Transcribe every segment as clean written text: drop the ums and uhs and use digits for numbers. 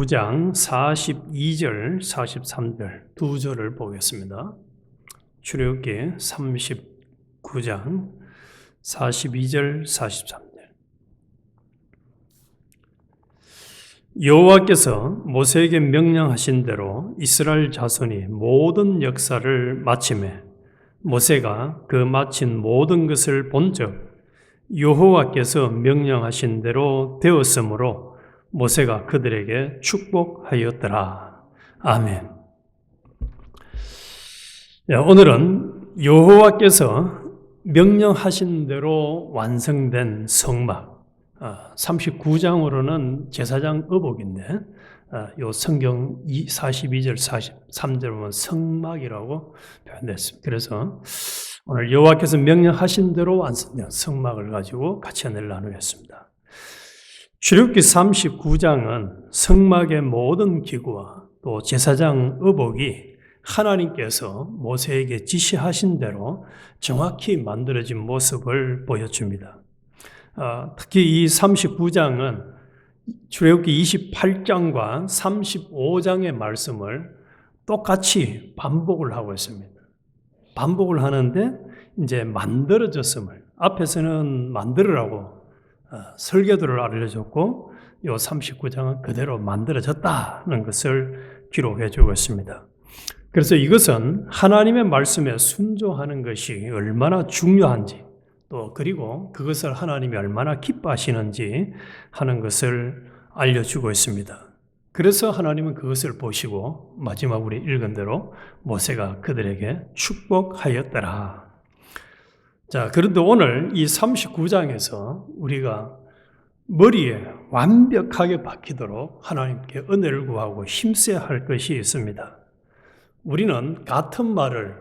39장 42절, 43절 두 절을 보겠습니다. 출애굽기 39장 42절, 43절. 여호와께서 모세에게 명령하신 대로 이스라엘 자손이 모든 역사를 마치매 모세가 그 마친 모든 것을 본즉 여호와께서 명령하신 대로 되었으므로 모세가 그들에게 축복하였더라. 아멘. 오늘은 여호와께서 명령하신 대로 완성된 성막, 39장으로는 제사장 의복인데 요 성경 42절, 43절 보면 성막이라고 표현됐습니다. 그래서 오늘 여호와께서 명령하신 대로 완성된 성막을 가지고 같이 은혜를 나누겠습니다. 출애굽기 39장은 성막의 모든 기구와 또 제사장 의복이 하나님께서 모세에게 지시하신 대로 정확히 만들어진 모습을 보여줍니다. 특히 이 39장은 출애굽기 28장과 35장의 말씀을 똑같이 반복을 하고 있습니다. 반복을 하는데 이제 만들어졌음을 앞에서는 만들으라고 설계도를 알려줬고 이 39장은 그대로 만들어졌다는 것을 기록해 주고 있습니다. 그래서 이것은 하나님의 말씀에 순종하는 것이 얼마나 중요한지 또 그리고 그것을 하나님이 얼마나 기뻐하시는지 하는 것을 알려주고 있습니다. 그래서 하나님은 그것을 보시고 마지막 우리 읽은 대로 모세가 그들에게 축복하였더라. 자, 그런데 오늘 이 39장에서 우리가 머리에 완벽하게 박히도록 하나님께 은혜를 구하고 힘써야 할 것이 있습니다. 우리는 같은 말을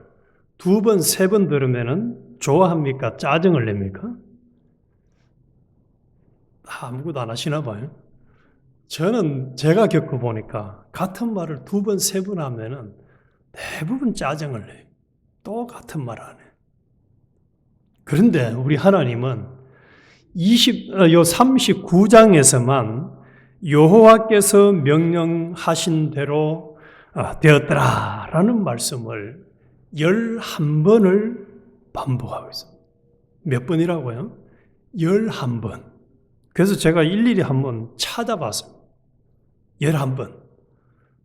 두 번, 세 번 들으면 좋아합니까? 짜증을 냅니까? 아무것도 안 하시나 봐요. 저는 제가 겪어보니까 같은 말을 두 번, 세 번 하면은 대부분 짜증을 내요. 또 같은 말 안 해요. 그런데 우리 하나님은 39장에서만 여호와께서 명령하신 대로 되었더라라는 말씀을 11번을 반복하고 있습니다. 몇 번이라고요? 11번. 그래서 제가 일일이 한번 찾아봤습니다. 11번.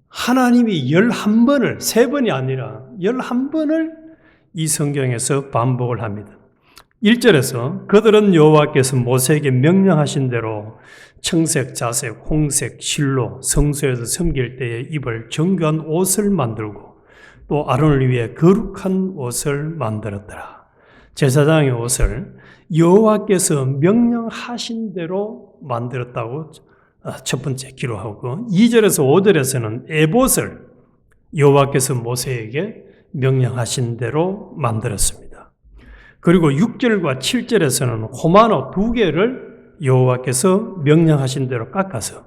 하나님이 11번을, 3번이 아니라 11번을 이 성경에서 반복을 합니다. 1절에서 그들은 여호와께서 모세에게 명령하신 대로 청색, 자색, 홍색, 실로 성소에서 섬길 때에 입을 정교한 옷을 만들고 또 아론을 위해 거룩한 옷을 만들었더라. 제사장의 옷을 여호와께서 명령하신 대로 만들었다고 첫 번째 기록하고 2절에서 5절에서는 에봇을 여호와께서 모세에게 명령하신 대로 만들었습니다. 그리고 6절과 7절에서는 호마노 2개를 여호와께서 명령하신 대로 깎아서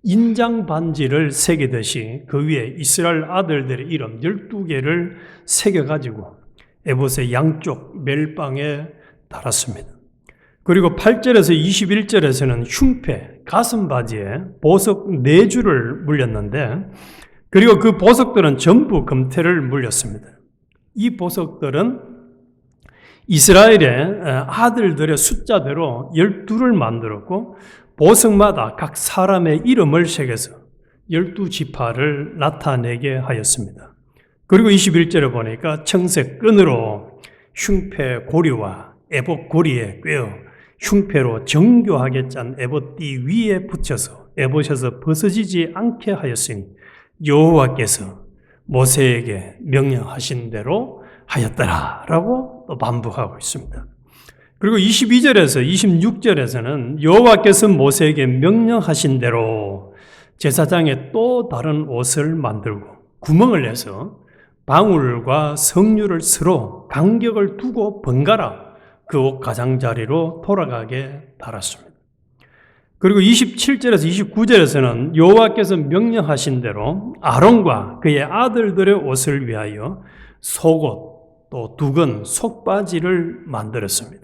인장 반지를 새기듯이 그 위에 이스라엘 아들들의 이름 12개를 새겨가지고 에봇의 양쪽 멜빵에 달았습니다. 그리고 8절에서 21절에서는 흉패, 가슴바지에 보석 4줄을 물렸는데 그리고 그 보석들은 전부 금태를 물렸습니다. 이 보석들은 이스라엘의 아들들의 숫자대로 12를 만들었고 보석마다 각 사람의 이름을 새겨서 12지파를 나타내게 하였습니다. 그리고 21절에 보니까 청색 끈으로 흉패 고리와 에봇 고리에 꿰어 흉패로 정교하게 짠 에봇띠 위에 붙여서 에봇에서 벗어지지 않게 하였으니 여호와께서 모세에게 명령하신 대로 하였더라 라고 또 반복하고 있습니다. 그리고 22절에서 26절에서는 여호와께서 모세에게 명령하신 대로 제사장의 또 다른 옷을 만들고 구멍을 내서 방울과 석류를 서로 간격을 두고 번갈아 그 옷 가장자리로 돌아가게 달았습니다. 그리고 27절에서 29절에서는 여호와께서 명령하신 대로 아론과 그의 아들들의 옷을 위하여 속옷 또 두근 속바지를 만들었습니다.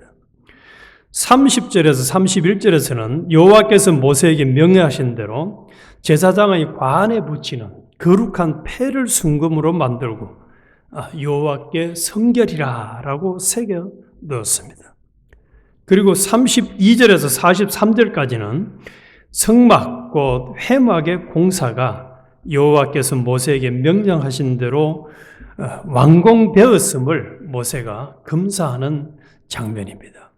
30절에서 31절에서는 여호와께서 모세에게 명령하신 대로 제사장의 관에 붙이는 거룩한 패를 순금으로 만들고 여호와께 성결이라라고 새겨 넣었습니다. 그리고 32절에서 43절까지는 성막 곧 회막의 공사가 여호와께서 모세에게 명령하신 대로 완공되었음을 모세가 검사하는 장면입니다.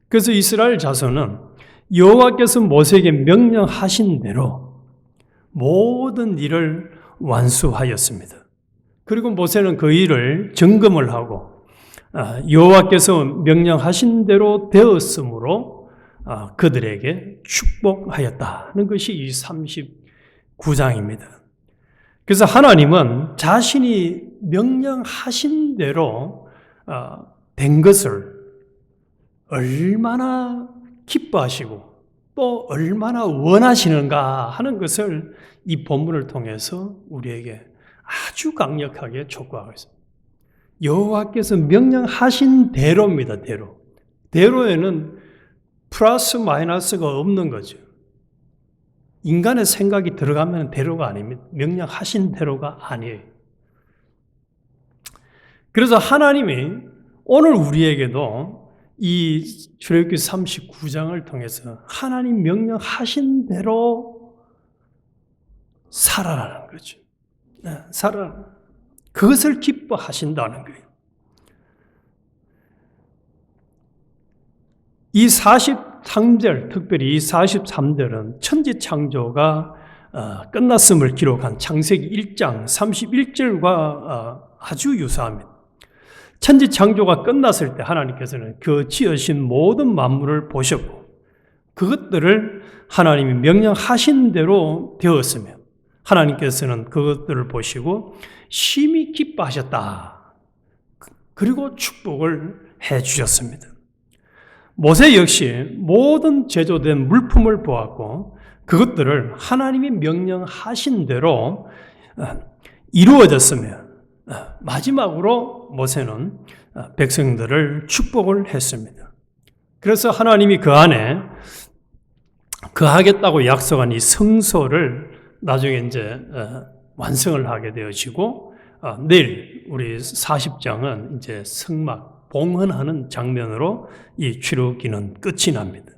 그래서 이스라엘 자손은 여호와께서 모세에게 명령하신 대로 모든 일을 완수하였습니다. 그리고 모세는 그 일을 점검을 하고 여호와께서 명령하신 대로 되었으므로 그들에게 축복하였다는 것이 이 39장입니다. 그래서 하나님은 자신이 명령하신 대로 된 것을 얼마나 기뻐하시고 또 얼마나 원하시는가 하는 것을 이 본문을 통해서 우리에게 아주 강력하게 촉구하고 있습니다. 여호와께서 명령하신 대로입니다. 대로. 대로에는 플러스 마이너스가 없는 거죠. 인간의 생각이 들어가면 대로가 아닙니다. 명령하신 대로가 아니에요. 그래서 하나님이 오늘 우리에게도 이 출애굽기 39장을 통해서 하나님 명령하신 대로 살아라는 거죠. 살아. 그것을 기뻐하신다는 거예요. 이 43절, 특별히 이 43절은 천지창조가 끝났음을 기록한 창세기 1장 31절과 아주 유사합니다. 천지창조가 끝났을 때 하나님께서는 그 지으신 모든 만물을 보셨고 그것들을 하나님이 명령하신 대로 되었으며 하나님께서는 그것들을 보시고 심히 기뻐하셨다. 그리고 축복을 해 주셨습니다. 모세 역시 모든 제조된 물품을 보았고 그것들을 하나님이 명령하신 대로 이루어졌으며 마지막으로 모세는 백성들을 축복을 했습니다. 그래서 하나님이 그 안에 거하겠다고 약속한 이 성소를 나중에 이제 완성을 하게 되어지고 내일 우리 40장은 이제 성막 봉헌하는 장면으로 이 출애굽기는 끝이 납니다.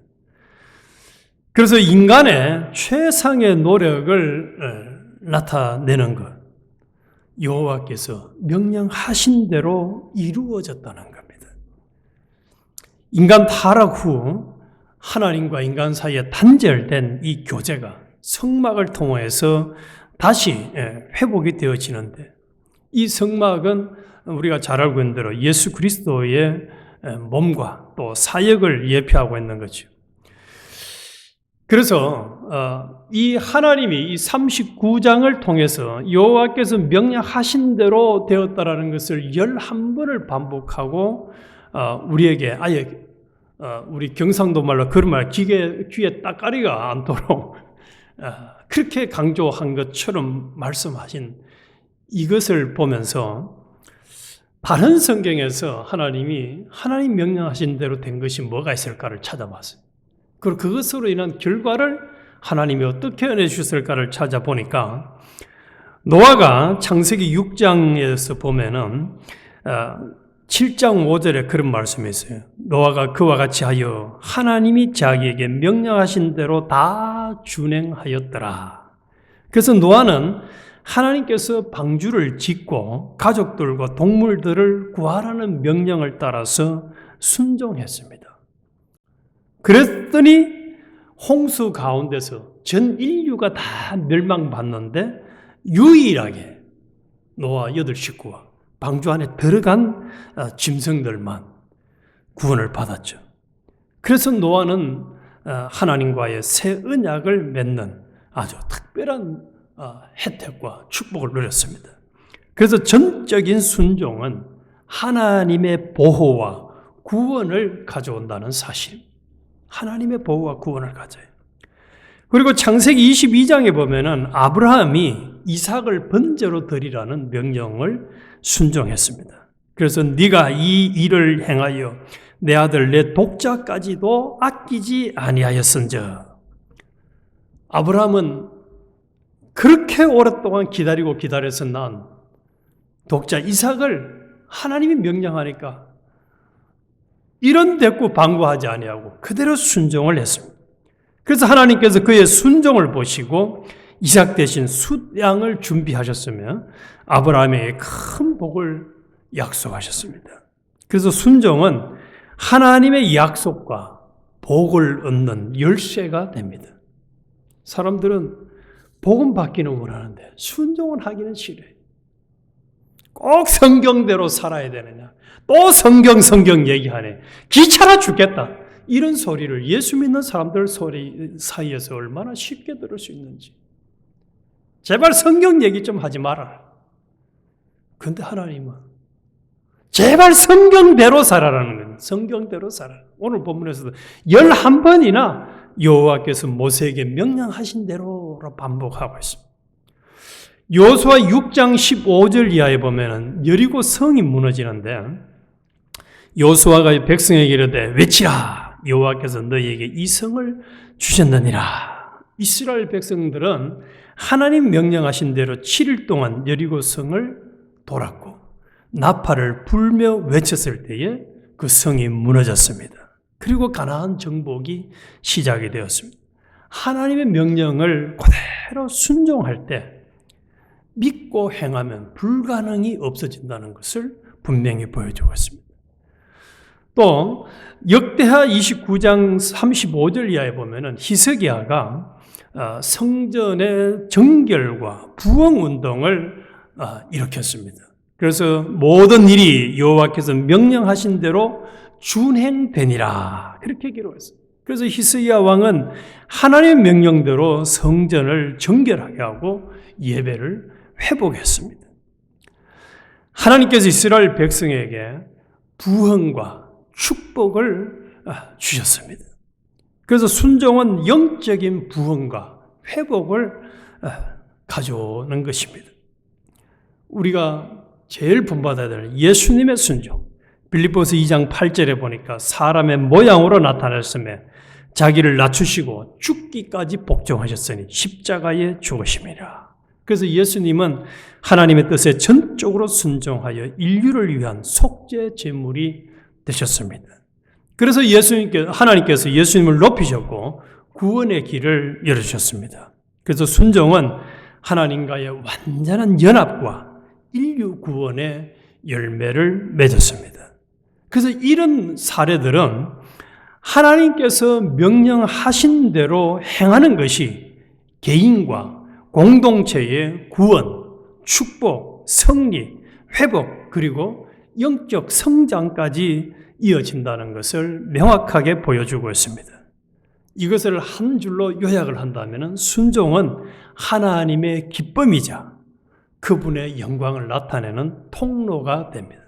그래서 인간의 최상의 노력을 나타내는 것, 여호와께서 명령하신 대로 이루어졌다는 겁니다. 인간 타락 후 하나님과 인간 사이에 단절된 이 교제가 성막을 통해서 다시 회복이 되어지는데 이 성막은 우리가 잘 알고 있는 대로 예수 그리스도의 몸과 또 사역을 예표하고 있는 거죠. 그래서 이 하나님이 이 39장을 통해서 여호와께서 명령하신 대로 되었다라는 것을 11번을 반복하고 우리에게 아예 우리 경상도 말로 그런 말 귀에 따까리가 않도록 그렇게 강조한 것처럼 말씀하신 이것을 보면서 다른 성경에서 하나님 명령하신 대로 된 것이 뭐가 있을까를 찾아봤어요. 그리고 그것으로 인한 결과를 하나님이 어떻게 은혜 주셨을까를 찾아보니까 노아가 창세기 6장에서 보면은 7장 5절에 그런 말씀이 있어요. 노아가 그와 같이 하여 하나님이 자기에게 명령하신 대로 다 준행하였더라. 그래서 노아는 하나님께서 방주를 짓고 가족들과 동물들을 구하라는 명령을 따라서 순종했습니다. 그랬더니 홍수 가운데서 전 인류가 다 멸망받는데 유일하게 노아 8식구와 방주 안에 들어간 짐승들만 구원을 받았죠. 그래서 노아는 하나님과의 새 언약을 맺는 아주 특별한 혜택과 축복을 누렸습니다. 그래서 전적인 순종은 하나님의 보호와 구원을 가져온다는 사실. 하나님의 보호와 구원을 가져요. 그리고 창세기 22장에 보면은 아브라함이 이삭을 번제로 드리라는 명령을 순종했습니다. 그래서 네가 이 일을 행하여 내 아들 내 독자까지도 아끼지 아니하였은즉 아브라함은 그렇게 오랫동안 기다려서 난 독자 이삭을 하나님이 명령하니까 이런 대꾸 방구하지 아니하고 그대로 순종을 했습니다. 그래서 하나님께서 그의 순종을 보시고 이삭 대신 숫양을 준비하셨으며 아브라함에게 큰 복을 약속하셨습니다. 그래서 순종은 하나님의 약속과 복을 얻는 열쇠가 됩니다. 사람들은 복은 받기는 원하는데 순종은 하기는 싫어요. 꼭 성경대로 살아야 되느냐? 또 성경 얘기하네. 귀찮아 죽겠다. 이런 소리를 예수 믿는 사람들 소리 사이에서 얼마나 쉽게 들을 수 있는지. 제발 성경 얘기 좀 하지 말아라. 근데 하나님은 제발 성경대로 살아라는 거예요. 성경대로 살아라. 오늘 본문에서도 11번이나 여호와께서 모세에게 명령하신 대로 반복하고 있습니다. 여호수아 6장 15절 이하에 보면은 여리고 성이 무너지는데 여호수아가 백성에게 이르되 외치라 여호와께서 너희에게 이 성을 주셨느니라. 이스라엘 백성들은 하나님 명령하신 대로 7일 동안 여리고 성을 돌았고 나팔을 불며 외쳤을 때에 그 성이 무너졌습니다. 그리고 가나안 정복이 시작이 되었습니다. 하나님의 명령을 그대로 순종할 때 믿고 행하면 불가능이 없어진다는 것을 분명히 보여주고 있습니다. 또 역대하 29장 35절 이하에 보면은 히스기야가 성전의 정결과 부흥 운동을 일으켰습니다. 그래서 모든 일이 여호와께서 명령하신 대로 준행되니라 그렇게 기록했어요. 그래서 히스기야 왕은 하나님의 명령대로 성전을 정결하게 하고 예배를 회복했습니다. 하나님께서 이스라엘 백성에게 부흥과 축복을 주셨습니다. 그래서 순종은 영적인 부흥과 회복을 가져오는 것입니다. 우리가 제일 본받아야 될 예수님의 순종. 빌립보서 2장 8절에 보니까 사람의 모양으로 나타났으며 자기를 낮추시고 죽기까지 복종하셨으니 십자가에 죽으심이라. 그래서 예수님은 하나님의 뜻에 전적으로 순종하여 인류를 위한 속죄 제물이 되셨습니다. 그래서 하나님께서 예수님을 높이셨고 구원의 길을 열어주셨습니다. 그래서 순종은 하나님과의 완전한 연합과 인류 구원의 열매를 맺었습니다. 그래서 이런 사례들은 하나님께서 명령하신 대로 행하는 것이 개인과 공동체의 구원, 축복, 승리, 회복, 그리고 영적 성장까지 이어진다는 것을 명확하게 보여주고 있습니다. 이것을 한 줄로 요약을 한다면 순종은 하나님의 기쁨이자 그분의 영광을 나타내는 통로가 됩니다.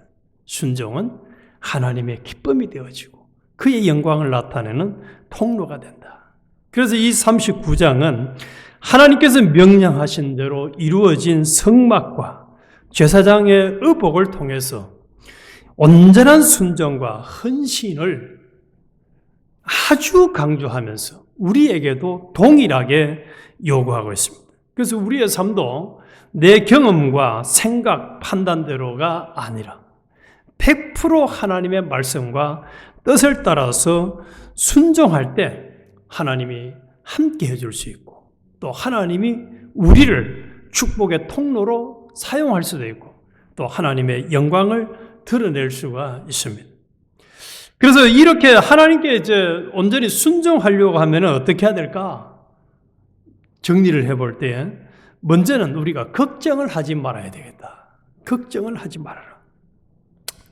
순종은 하나님의 기쁨이 되어지고 그의 영광을 나타내는 통로가 된다. 그래서 이 39장은 하나님께서 명령하신 대로 이루어진 성막과 제사장의 의복을 통해서 온전한 순종과 헌신을 아주 강조하면서 우리에게도 동일하게 요구하고 있습니다. 그래서 우리의 삶도 내 경험과 생각, 판단대로가 아니라 100% 하나님의 말씀과 뜻을 따라서 순종할 때 하나님이 함께 해줄 수 있고 또 하나님이 우리를 축복의 통로로 사용할 수도 있고 또 하나님의 영광을 드러낼 수가 있습니다. 그래서 이렇게 하나님께 온전히 순종하려고 하면 어떻게 해야 될까? 정리를 해볼 때 먼저는 우리가 걱정을 하지 말아야 되겠다. 걱정을 하지 말아라.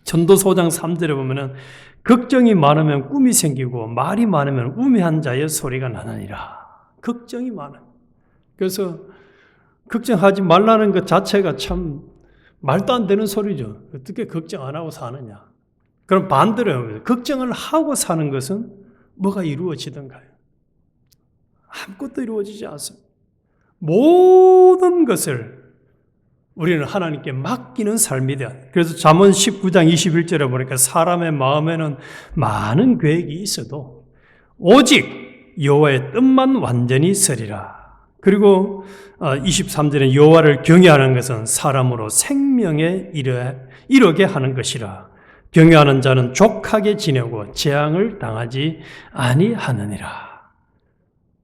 전도서장 3절에 보면은 걱정이 많으면 꿈이 생기고 말이 많으면 우매한 자의 소리가 나느니라. 걱정이 많아. 그래서 걱정하지 말라는 것 자체가 참 말도 안 되는 소리죠. 어떻게 걱정 안 하고 사느냐. 그럼 반대로 걱정을 하고 사는 것은 뭐가 이루어지던가요? 아무것도 이루어지지 않습니다. 모든 것을 우리는 하나님께 맡기는 삶이 되어야 돼요. 그래서 잠언 19장 21절에 보니까 사람의 마음에는 많은 계획이 있어도 오직 여호와의 뜻만 완전히 서리라. 그리고 23절에 여호와를 경외하는 것은 사람으로 생명에 이르게 하는 것이라. 경외하는 자는 족하게 지내고 재앙을 당하지 아니하느니라.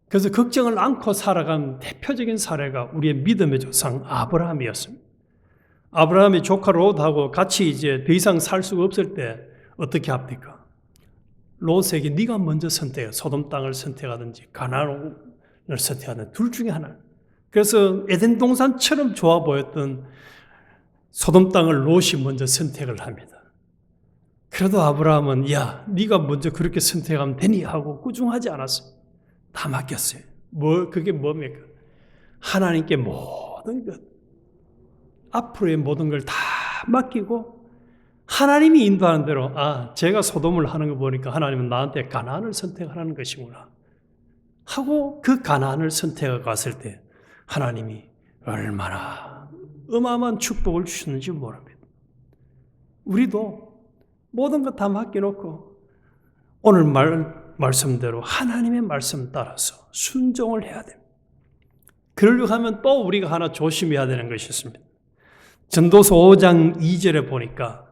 그래서 걱정을 않고 살아간 대표적인 사례가 우리의 믿음의 조상 아브라함이었습니다. 아브라함이 조카 롯하고 같이 이제 더 이상 살 수가 없을 때 어떻게 합니까? 롯에게 네가 먼저 선택해. 소돔 땅을 선택하든지 가나안을 선택하든지 둘 중에 하나. 그래서 에덴 동산처럼 좋아 보였던 소돔 땅을 롯이 먼저 선택을 합니다. 그래도 아브라함은 야, 네가 먼저 그렇게 선택하면 되니 하고 꾸중하지 않았습니다. 다 맡겼어요. 그게 뭡니까? 하나님께 모든 것, 앞으로의 모든 걸 다 맡기고 하나님이 인도하는 대로 제가 소돔을 하는 거 보니까 하나님은 나한테 가나안을 선택하라는 것이구나 하고 그 가나안을 선택해 갔을 때 하나님이 얼마나 어마어마한 축복을 주셨는지 모릅니다. 우리도 모든 것 다 맡겨놓고 오늘 말씀대로 하나님의 말씀 따라서 순종을 해야 됩니다. 그러려고 하면 또 우리가 하나 조심해야 되는 것이 있습니다. 전도서 5장 2절에 보니까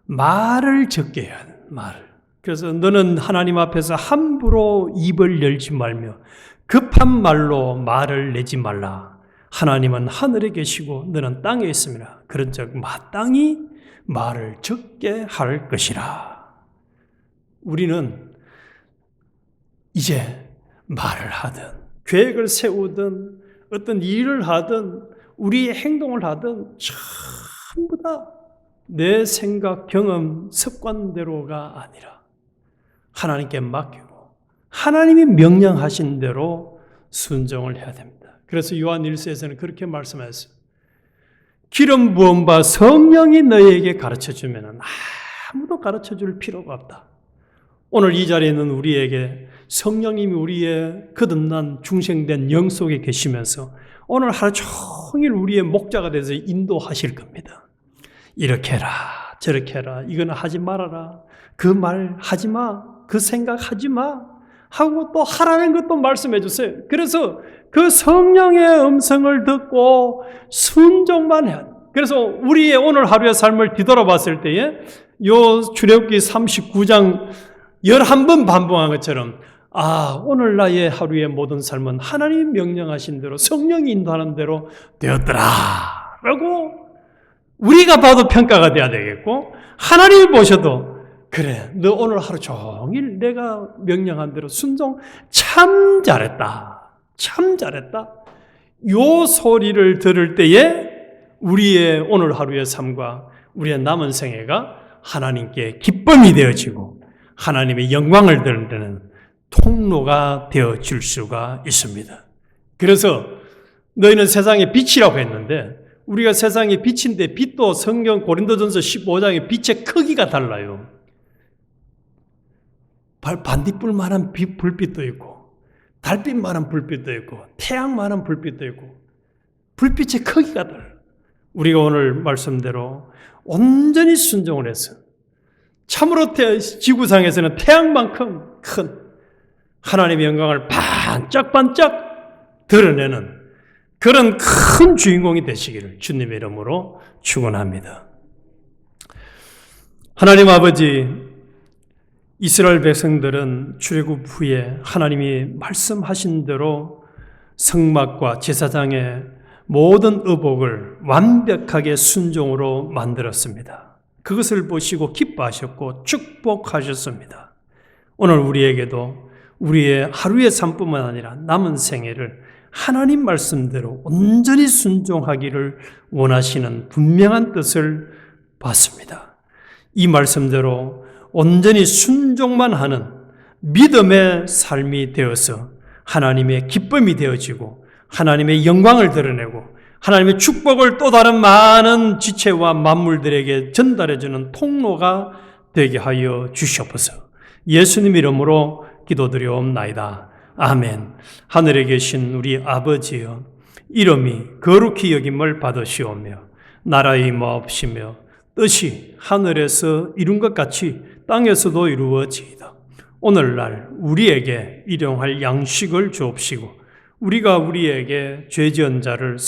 말을 적게 해야 돼요. 말을. 그래서 너는 하나님 앞에서 함부로 입을 열지 말며 급한 말로 말을 내지 말라. 하나님은 하늘에 계시고 너는 땅에 있음이라. 그런즉 마땅히 말을 적게 할 것이라. 우리는 이제 말을 하든 계획을 세우든 어떤 일을 하든 우리의 행동을 하든 전부 다 내 생각, 경험, 습관대로가 아니라 하나님께 맡기고 하나님이 명령하신 대로 순종을 해야 됩니다. 그래서 요한 1서에서는 그렇게 말씀하셨어요. 기름 부은 바 성령이 너희에게 가르쳐주면 아무도 가르쳐줄 필요가 없다. 오늘 이 자리에 있는 우리에게 성령님이 우리의 거듭난 중생된 영 속에 계시면서 오늘 하루 종일 우리의 목자가 돼서 인도하실 겁니다. 이렇게 해라, 저렇게 해라, 이거는 하지 말아라, 그 말 하지 마, 그 생각 하지 마 하고 또 하라는 것도 말씀해 주세요. 그래서 그 성령의 음성을 듣고 순종만 해야 돼요. 그래서 우리의 오늘 하루의 삶을 뒤돌아봤을 때에 요 출애굽기 39장 11번 반복한 것처럼 오늘 나의 하루의 모든 삶은 하나님이 명령하신 대로 성령이 인도하는 대로 되었더라 라고 우리가 봐도 평가가 돼야 되겠고 하나님이 보셔도 그래 너 오늘 하루 종일 내가 명령한 대로 순종 참 잘했다 참 잘했다 요 소리를 들을 때에 우리의 오늘 하루의 삶과 우리의 남은 생애가 하나님께 기쁨이 되어지고 하나님의 영광을 드리는 통로가 되어질 수가 있습니다. 그래서 너희는 세상의 빛이라고 했는데 우리가 세상의 빛인데 빛도 성경 고린도전서 15장의 빛의 크기가 달라요. 반딧불만한 불빛도 있고 달빛만한 불빛도 있고 태양만한 불빛도 있고 불빛의 크기가 달라요. 우리가 오늘 말씀대로 온전히 순종을 해서 참으로 지구상에서는 태양만큼 큰 하나님의 영광을 반짝반짝 드러내는 그런 큰 주인공이 되시기를 주님의 이름으로 축원합니다. 하나님 아버지, 이스라엘 백성들은 출애굽 후에 하나님이 말씀하신 대로 성막과 제사장의 모든 의복을 완벽하게 순종으로 만들었습니다. 그것을 보시고 기뻐하셨고 축복하셨습니다. 오늘 우리에게도 우리의 하루의 삶뿐만 아니라 남은 생애를 하나님 말씀대로 온전히 순종하기를 원하시는 분명한 뜻을 봤습니다. 이 말씀대로 온전히 순종만 하는 믿음의 삶이 되어서 하나님의 기쁨이 되어지고 하나님의 영광을 드러내고 하나님의 축복을 또 다른 많은 지체와 만물들에게 전달해주는 통로가 되게 하여 주시옵소서. 예수님 이름으로 기도드리옵나이다. 아멘. 하늘에 계신 우리 아버지여, 이름이 거룩히 여김을 받으시오며 나라의 임하옵시며 뜻이 하늘에서 이룬 것 같이 땅에서도 이루어지이다. 오늘날 우리에게 일용할 양식을 주옵시고 우리가 우리에게 죄 지은 자를